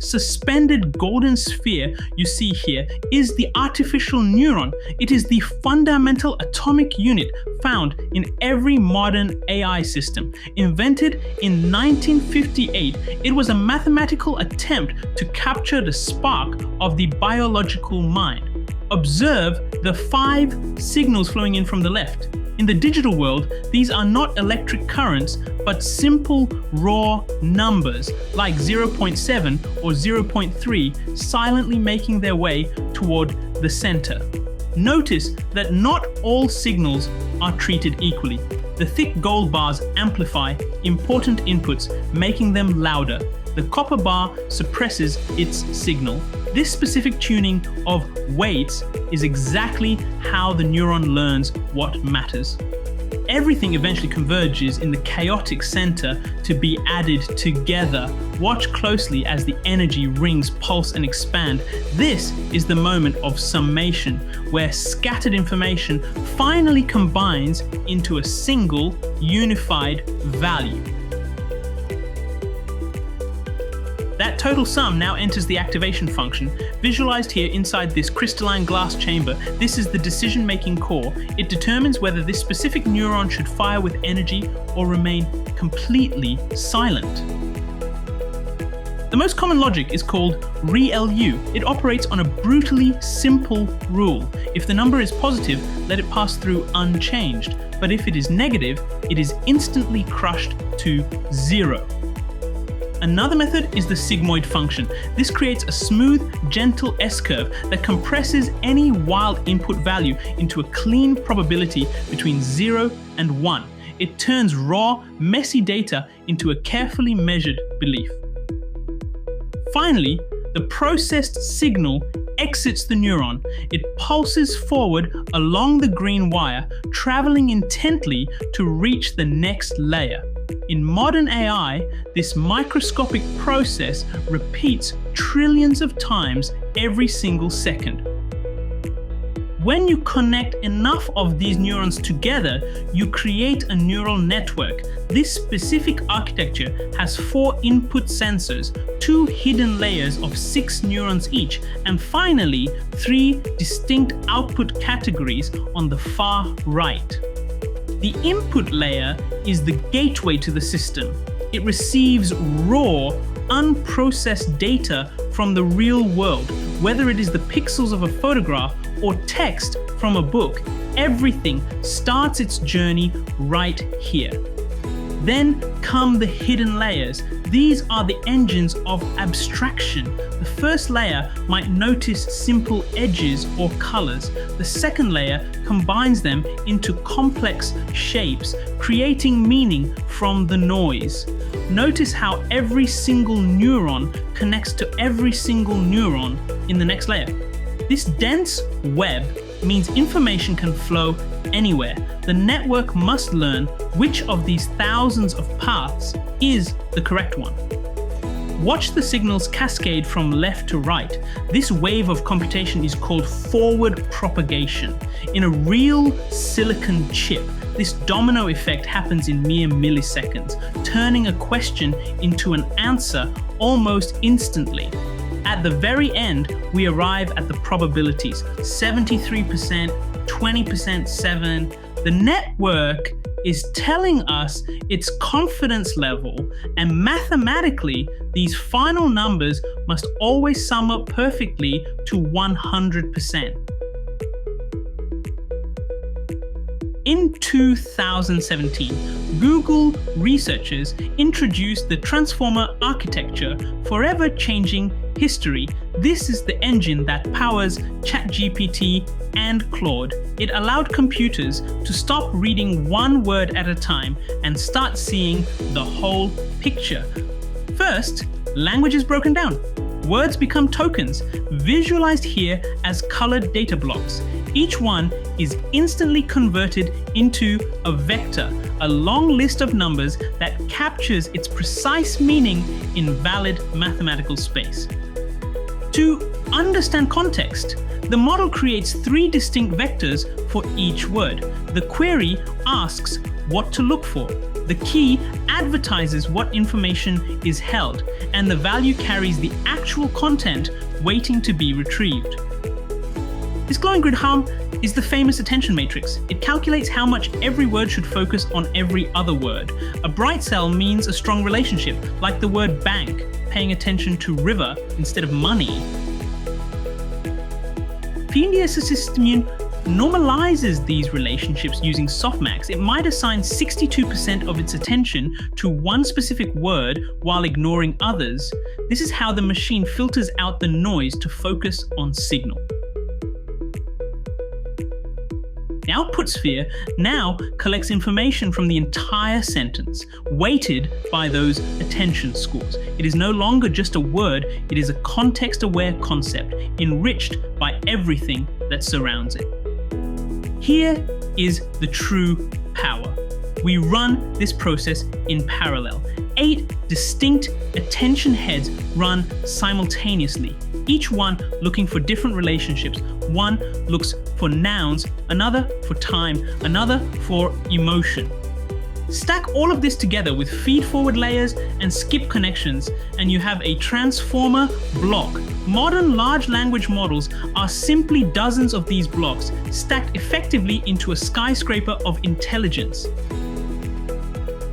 suspended golden sphere you see here is the artificial neuron. It is the fundamental atomic unit found in every modern AI system. Invented in 1958, it was a mathematical attempt to capture the spark of the biological mind. Observe the 5 signals flowing in from the left. In the digital world, these are not electric currents, but simple raw numbers like 0.7 or 0.3 silently making their way toward the center. Notice that not all signals are treated equally. The thick gold bars amplify important inputs, making them louder. The copper bar suppresses its signal. This specific tuning of weights is exactly how the neuron learns what matters. Everything eventually converges in the chaotic center to be added together. Watch closely as the energy rings, pulse, and expand. This is the moment of summation, where scattered information finally combines into a single, unified value. That total sum now enters the activation function, visualized here inside this crystalline glass chamber. This is the decision-making core. It determines whether this specific neuron should fire with energy or remain completely silent. The most common logic is called ReLU. It operates on a brutally simple rule. If the number is positive, let it pass through unchanged. But if it is negative, it is instantly crushed to 0. Another method is the sigmoid function. This creates a smooth, gentle S-curve that compresses any wild input value into a clean probability between 0 and 1. It turns raw, messy data into a carefully measured belief. Finally, the processed signal exits the neuron. It pulses forward along the green wire, traveling intently to reach the next layer. In modern AI, this microscopic process repeats trillions of times every single second. When you connect enough of these neurons together, you create a neural network. This specific architecture has 4 input sensors, 2 hidden layers of 6 neurons each, and finally 3 distinct output categories on the far right. The input layer is the gateway to the system. It receives raw, unprocessed data from the real world, whether it is the pixels of a photograph or text from a book. Everything starts its journey right here. Then come the hidden layers. These are the engines of abstraction. The first layer might notice simple edges or colors. The second layer combines them into complex shapes, creating meaning from the noise. Notice how every single neuron connects to every single neuron in the next layer. This dense web means information can flow anywhere. The network must learn which of these thousands of paths is the correct one. Watch the signals cascade from left to right. This wave of computation is called forward propagation. In a real silicon chip, this domino effect happens in mere milliseconds, turning a question into an answer almost instantly. At the very end, we arrive at the probabilities, 73%, 20%, 7. The network is telling us its confidence level, and mathematically, these final numbers must always sum up perfectly to 100%. In 2017, Google researchers introduced the Transformer architecture, forever changing history. This is the engine that powers ChatGPT and Claude. It allowed computers to stop reading one word at a time and start seeing the whole picture. First, language is broken down. Words become tokens, visualized here as colored data blocks. Each one is instantly converted into a vector, a long list of numbers that captures its precise meaning in valid mathematical space. To understand context, the model creates 3 distinct vectors for each word. The query asks what to look for. The key advertises what information is held, and the value carries the actual content waiting to be retrieved. This glowing grid hum is the famous attention matrix. It calculates how much every word should focus on every other word. A bright cell means a strong relationship, like the word bank, paying attention to river instead of money. System normalizes these relationships using softmax. It might assign 62% of its attention to one specific word while ignoring others. This is how the machine filters out the noise to focus on signal. The output sphere now collects information from the entire sentence, weighted by those attention scores. It is no longer just a word, it is a context-aware concept, enriched by everything that surrounds it. Here is the true power. We run this process in parallel. 8 distinct attention heads run simultaneously, each one looking for different relationships. One looks for nouns, another for time, another for emotion. Stack all of this together with feed-forward layers and skip connections, and you have a transformer block. Modern large language models are simply dozens of these blocks stacked effectively into a skyscraper of intelligence.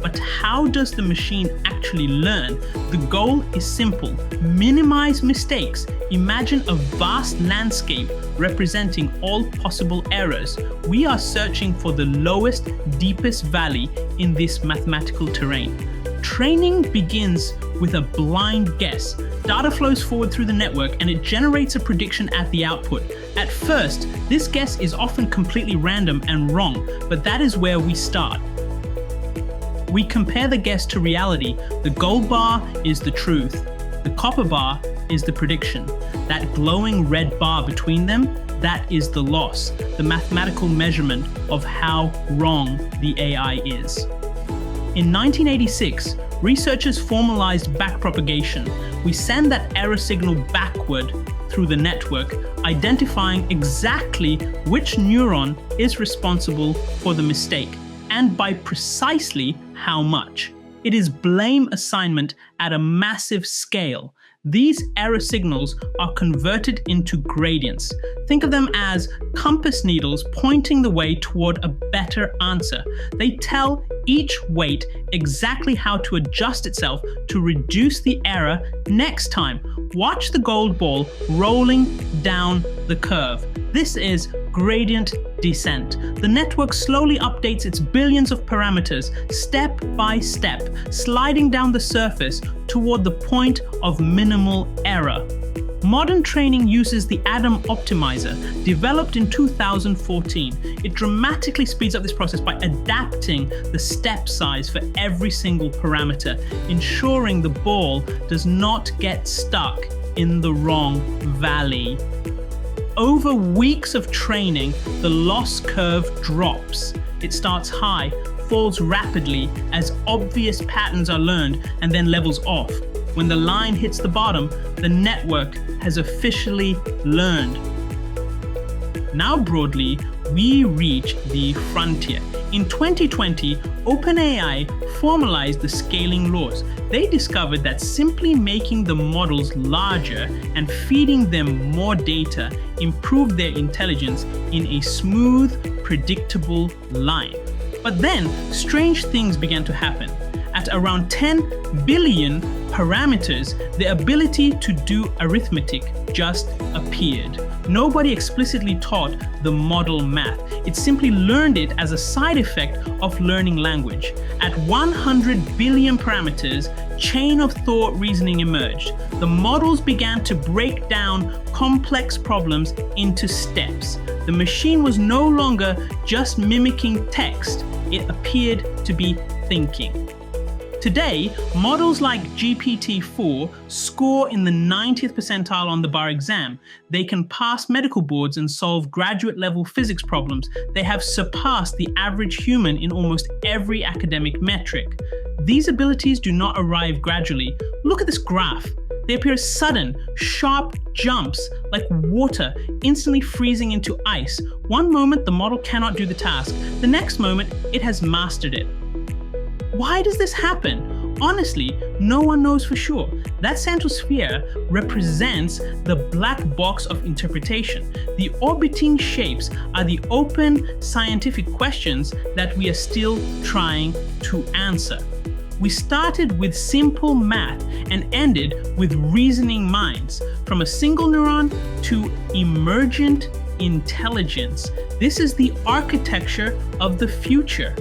But how does the machine actually learn? The goal is simple. Minimize mistakes. Imagine a vast landscape representing all possible errors. We are searching for the lowest, deepest valley in this mathematical terrain. Training begins with a blind guess. Data flows forward through the network and it generates a prediction at the output. At first, this guess is often completely random and wrong, but that is where we start. We compare the guess to reality. The gold bar is the truth. The copper bar is the prediction. That glowing red bar between them, that is the loss, the mathematical measurement of how wrong the AI is. In 1986, researchers formalized backpropagation. We send that error signal backward through the network, identifying exactly which neuron is responsible for the mistake, and by precisely how much. It is blame assignment at a massive scale. These error signals are converted into gradients. Think of them as compass needles pointing the way toward a better answer. They tell each weight exactly how to adjust itself to reduce the error next time. Watch the gold ball rolling down the curve. This is gradient descent. The network slowly updates its billions of parameters, step by step, sliding down the surface toward the point of minimal error. Modern training uses the Adam optimizer, developed in 2014. It dramatically speeds up this process by adapting the step size for every single parameter, ensuring the ball does not get stuck in the wrong valley. Over weeks of training, the loss curve drops. It starts high, falls rapidly as obvious patterns are learned, and then levels off. When the line hits the bottom, the network has officially learned. Now broadly, we reach the frontier. In 2020, OpenAI formalized the scaling laws. They discovered that simply making the models larger and feeding them more data improved their intelligence in a smooth, predictable line. But then, strange things began to happen. At around 10 billion parameters, the ability to do arithmetic just appeared. Nobody explicitly taught the model math. It simply learned it as a side effect of learning language. At 100 billion parameters, chain of thought reasoning emerged. The models began to break down complex problems into steps. The machine was no longer just mimicking text, it appeared to be thinking. Today, models like GPT-4 score in the 90th percentile on the bar exam. They can pass medical boards and solve graduate-level physics problems. They have surpassed the average human in almost every academic metric. These abilities do not arrive gradually. Look at this graph. They appear as sudden, sharp jumps, like water instantly freezing into ice. One moment, the model cannot do the task. The next moment, it has mastered it. Why does this happen? Honestly, no one knows for sure. That central sphere represents the black box of interpretation. The orbiting shapes are the open scientific questions that we are still trying to answer. We started with simple math and ended with reasoning minds, from a single neuron to emergent intelligence. This is the architecture of the future.